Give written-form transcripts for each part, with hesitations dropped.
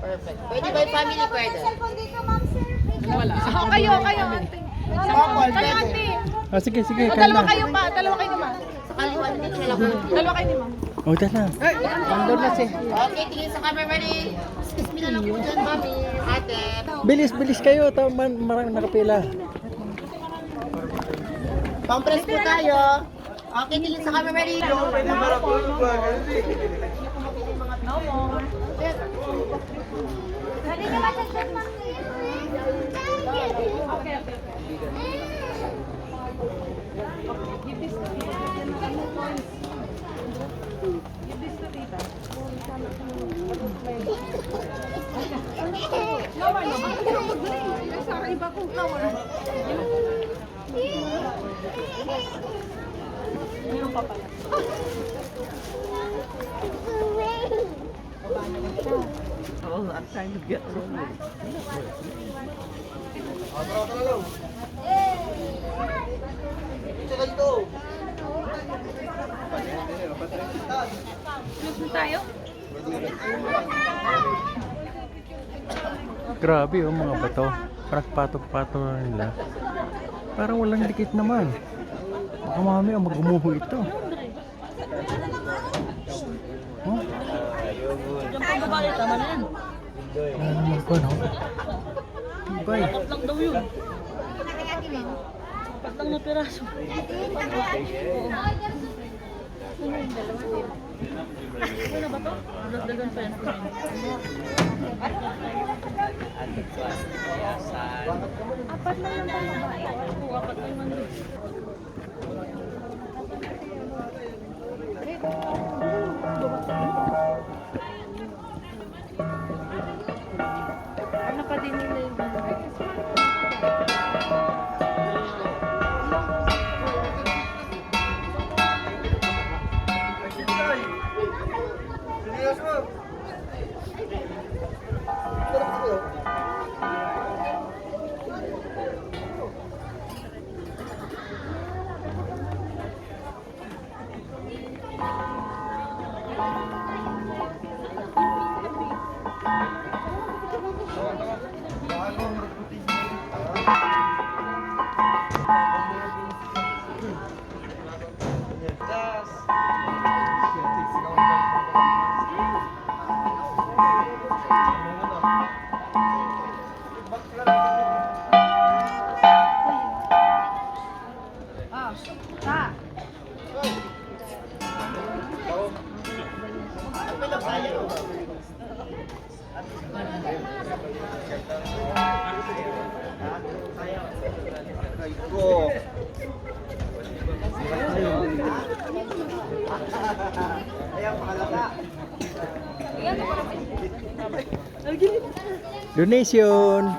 Perfect. Pwede ba yung family pwede? Wala. Kayo, ante. Kayo, ante. Sige, sige. Dalawa kayo pa. Dalawa kayo naman. Sa kaliwan din sila. Dalawa kayo ni ma'am. Oh, dala. Andun na si. Okay, tingin sa camera ready. Excuse me na lang po dyan, mami. Ate. Bilis, bilis kayo. Maraming nakapila. Compress po tayo. Okay, tingin sa camera ready. Ready ka ba sa shot, ma'am? Give this to Tita. Give this to Tita. Lawan naman. Sa akin iba ko. Lawan. Meron pa pala. Oh, I'm trying to get through. Close na tayo? Grabe oh, mga bato. Parang patok-pato na nila. Parang walang dikit naman. Baka mamaya magumuho ito. Oh? Diyan pa babali, tama na yan. Wala naman ko, no? Tibay. Dapat lang daw yun. Dapat lang na piraso. Ano ba to? Dagdagan pa yan. Apat na lang tayo ba? Oo, apat na lang. Ano pa din nila yung Donation.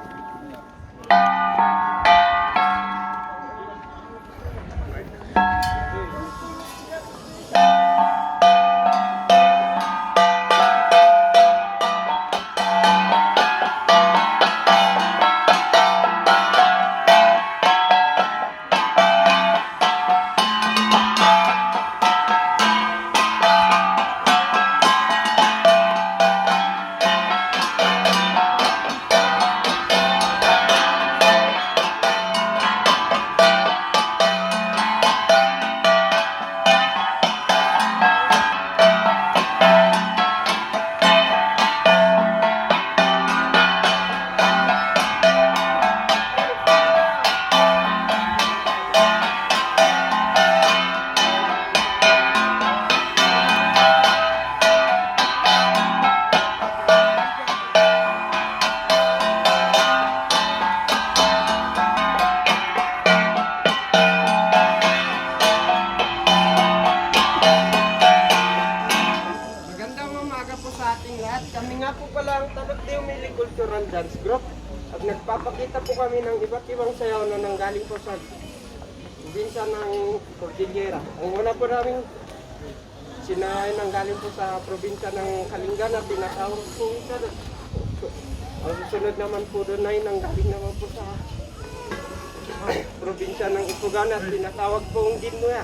Dance Group at nagpapakita po kami ng iba't ibang sayaw na nanggaling po sa probinsya ng Cordillera. Ang una po namin sinay nanggaling po sa probinsya ng Kalinga na tinatawag po ito. Ang susunod naman po doon ay nanggaling naman po sa probinsya ng Itugan at tinatawag po ang Dinmuya.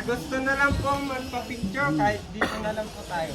gusto na lang po magpa-picture kahit dito na lang po tayo.